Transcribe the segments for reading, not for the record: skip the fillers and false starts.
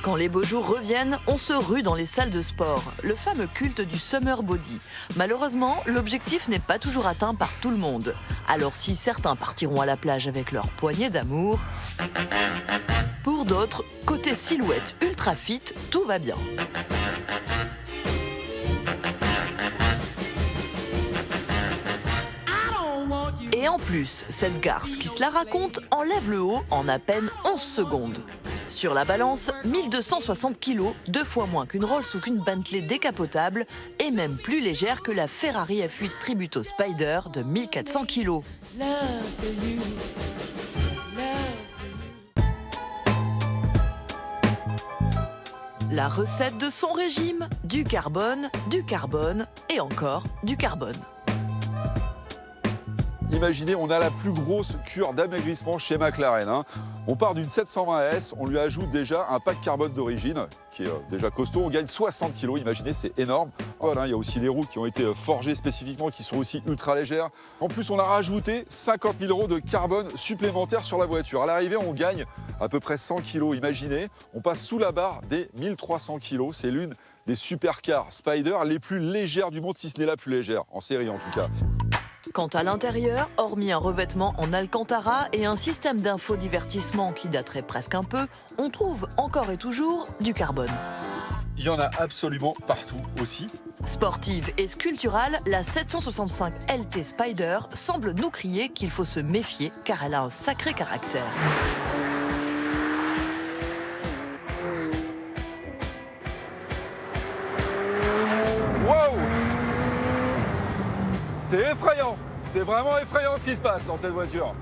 Quand les beaux jours reviennent, on se rue dans les salles de sport, le fameux culte du summer body. Malheureusement, l'objectif n'est pas toujours atteint par tout le monde. Alors si certains partiront à la plage avec leur poignée d'amour, pour d'autres, côté silhouette ultra fit, tout va bien. Et en plus, cette garce qui se la raconte enlève le haut en à peine 11 secondes. Sur la balance, 1260 kg, 2 fois moins qu'une Rolls ou qu'une Bentley décapotable, et même plus légère que la Ferrari F8 Tributo Spider de 1400 kg. La recette de son régime, du carbone et encore du carbone. Imaginez, on a la plus grosse cure d'amaigrissement chez McLaren. On part d'une 720S, on lui ajoute déjà un pack carbone d'origine, qui est déjà costaud. On gagne 60 kg, imaginez, c'est énorme. Voilà, il y a aussi les roues qui ont été forgées spécifiquement, qui sont aussi ultra légères. En plus, on a rajouté 50 000 € de carbone supplémentaire sur la voiture. À l'arrivée, on gagne à peu près 100 kg. Imaginez, on passe sous la barre des 1300 kg. C'est l'une des supercars Spider les plus légères du monde, si ce n'est la plus légère, en série en tout cas. Quant à l'intérieur, hormis un revêtement en Alcantara et un système d'infodivertissement qui daterait presque un peu, on trouve encore et toujours du carbone. Il y en a absolument partout aussi. Sportive et sculpturale, la 765 LT Spider semble nous crier qu'il faut se méfier car elle a un sacré caractère. C'est effrayant, c'est vraiment effrayant ce qui se passe dans cette voiture.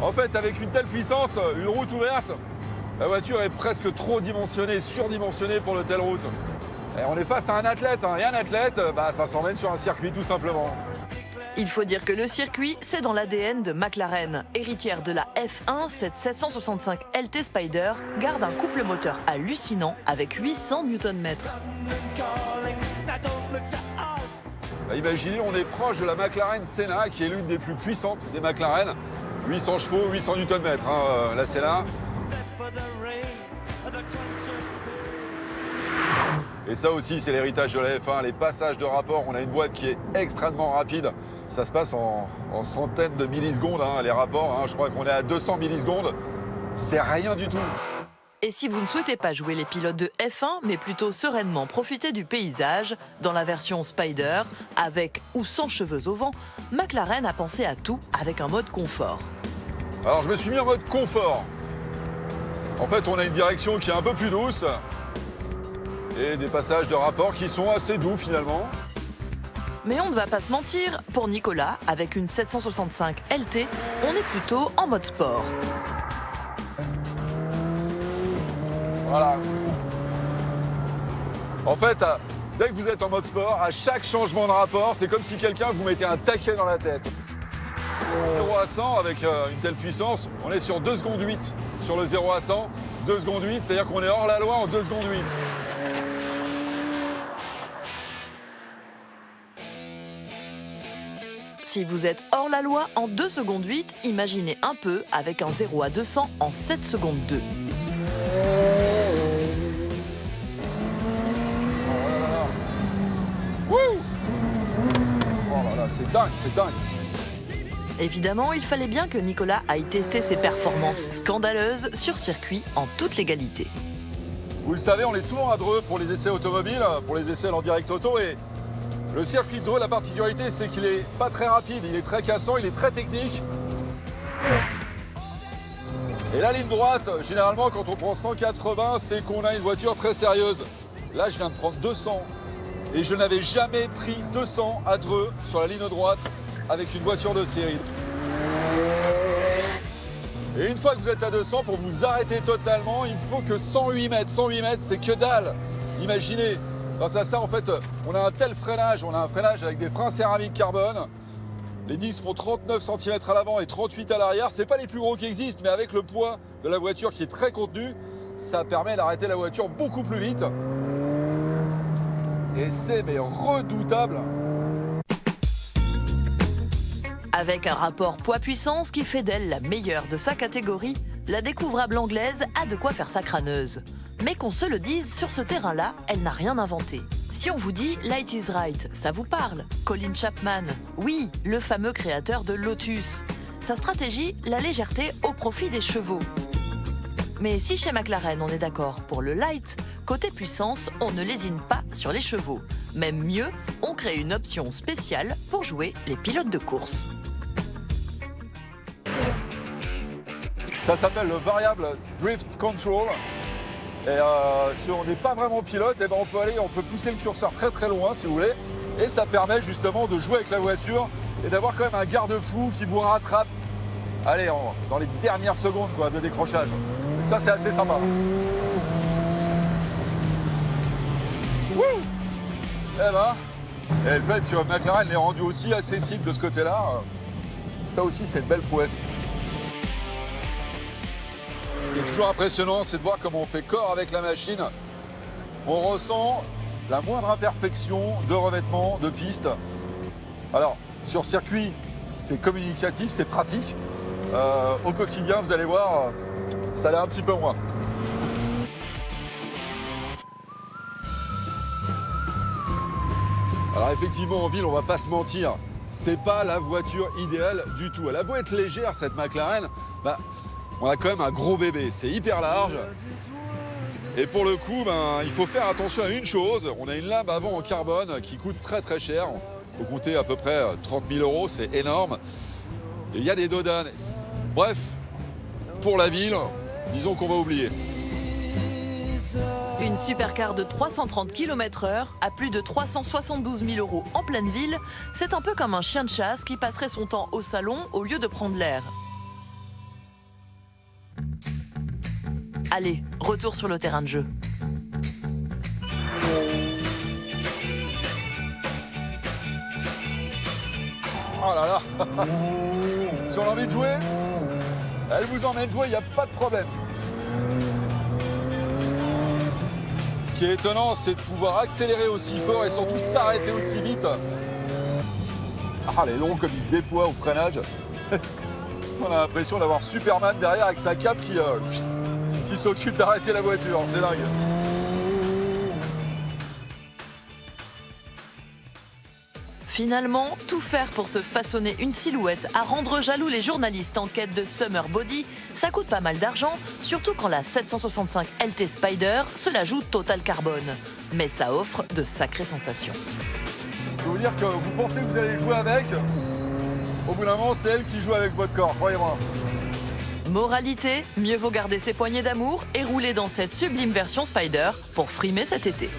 En fait, avec une telle puissance, une route ouverte, la voiture est presque trop dimensionnée, surdimensionnée pour de telles routes. Et on est face à un athlète, et un athlète, ça s'emmène sur un circuit tout simplement. Il faut dire que le circuit, c'est dans l'ADN de McLaren. Héritière de la F1, cette 765 LT Spider garde un couple moteur hallucinant avec 800 Nm. Imaginez, on est proche de la McLaren Senna, qui est l'une des plus puissantes des McLaren. 800 chevaux, 800 Nm, la Senna. Et ça aussi, c'est l'héritage de la F1, les passages de rapport. On a une boîte qui est extrêmement rapide. Ça se passe en centaines de millisecondes, les rapports. Je crois qu'on est à 200 millisecondes. C'est rien du tout. Et si vous ne souhaitez pas jouer les pilotes de F1, mais plutôt sereinement profiter du paysage, dans la version Spider, avec ou sans cheveux au vent, McLaren a pensé à tout avec un mode confort. Alors je me suis mis en mode confort. En fait, on a une direction qui est un peu plus douce et des passages de rapport qui sont assez doux finalement. Mais on ne va pas se mentir, pour Nicolas, avec une 765 LT, on est plutôt en mode sport. Voilà. En fait, dès que vous êtes en mode sport, à chaque changement de rapport, c'est comme si quelqu'un vous mettait un taquet dans la tête. 0 à 100 avec une telle puissance, on est sur 2 secondes 8. Sur le 0 à 100, 2 secondes 8, c'est-à-dire qu'on est hors la loi en 2 secondes 8. Si vous êtes hors la loi en 2 secondes 8, imaginez un peu avec un 0 à 200 en 7 secondes 2. C'est dingue, c'est dingue. Évidemment, il fallait bien que Nicolas aille tester ses performances scandaleuses sur circuit en toute légalité. Vous le savez, on est souvent à Dreux pour les essais automobiles, pour les essais en direct auto. Et le circuit de Dreux, la particularité, c'est qu'il est pas très rapide, il est très cassant, il est très technique. Et la ligne droite, généralement, quand on prend 180, c'est qu'on a une voiture très sérieuse. Là, je viens de prendre 200. Et je n'avais jamais pris 200 à Dreux sur la ligne droite avec une voiture de série. Et une fois que vous êtes à 200, pour vous arrêter totalement, il faut que 108 mètres. 108 mètres, c'est que dalle. Imaginez, grâce à ça, en fait, on a un tel freinage. On a un freinage avec des freins céramique carbone. Les disques font 39 cm à l'avant et 38 à l'arrière. C'est pas les plus gros qui existent, mais avec le poids de la voiture qui est très contenu, ça permet d'arrêter la voiture beaucoup plus vite. Et c'est redoutable. Avec un rapport poids-puissance qui fait d'elle la meilleure de sa catégorie, La découvrable anglaise a de quoi faire sa crâneuse. Mais qu'on se le dise, sur ce terrain-là, elle n'a rien inventé. Si on vous dit « Light is right », ça vous parle. Colin Chapman, oui, le fameux créateur de Lotus. Sa stratégie, la légèreté au profit des chevaux. Mais si chez McLaren on est d'accord pour le light, côté puissance, on ne lésine pas sur les chevaux. Même mieux, on crée une option spéciale pour jouer les pilotes de course. Ça s'appelle le variable drift control. Et si on n'est pas vraiment pilote, eh ben on peut pousser le curseur très très loin si vous voulez. Et ça permet justement de jouer avec la voiture et d'avoir quand même un garde-fou qui vous rattrape. Allez, dans les dernières secondes quoi, de décrochage. Et ça c'est assez sympa. Wouh! Eh ben, et le fait que McLaren l'ait rendu aussi accessible de ce côté-là, ça aussi c'est une belle prouesse. Ce qui est toujours impressionnant, c'est de voir comment on fait corps avec la machine. On ressent la moindre imperfection de revêtement, de piste. Alors, sur circuit, c'est communicatif, c'est pratique. Au quotidien, vous allez voir, ça l'est un petit peu moins. Alors effectivement, en ville, on va pas se mentir, c'est pas la voiture idéale du tout. Elle a beau être légère, cette McLaren, on a quand même un gros bébé, c'est hyper large. Et pour le coup, il faut faire attention à une chose. On a une lame avant en carbone qui coûte très très cher. Il faut compter à peu près 30 000 €, c'est énorme. Et il y a des dodanes. Bref, pour la ville, disons qu'on va oublier. Une supercar de 330 km/h à plus de 372 000 € en pleine ville, c'est un peu comme un chien de chasse qui passerait son temps au salon au lieu de prendre l'air. Allez, retour sur le terrain de jeu. Oh là là. Si on a envie de jouer, elle vous emmène jouer, il n'y a pas de problème. Ce qui est étonnant, c'est de pouvoir accélérer aussi fort et surtout s'arrêter aussi vite. Ah, les longs comme ils se déploient au freinage. On a l'impression d'avoir Superman derrière avec sa cape qui s'occupe d'arrêter la voiture, c'est dingue. Finalement, tout faire pour se façonner une silhouette à rendre jaloux les journalistes en quête de Summer Body, ça coûte pas mal d'argent, surtout quand la 765 LT Spider se la joue total carbone. Mais ça offre de sacrées sensations. Je peux vous dire que vous pensez que vous allez jouer avec, au bout d'un moment, c'est elle qui joue avec votre corps, croyez-moi. Moralité, mieux vaut garder ses poignées d'amour et rouler dans cette sublime version Spider pour frimer cet été.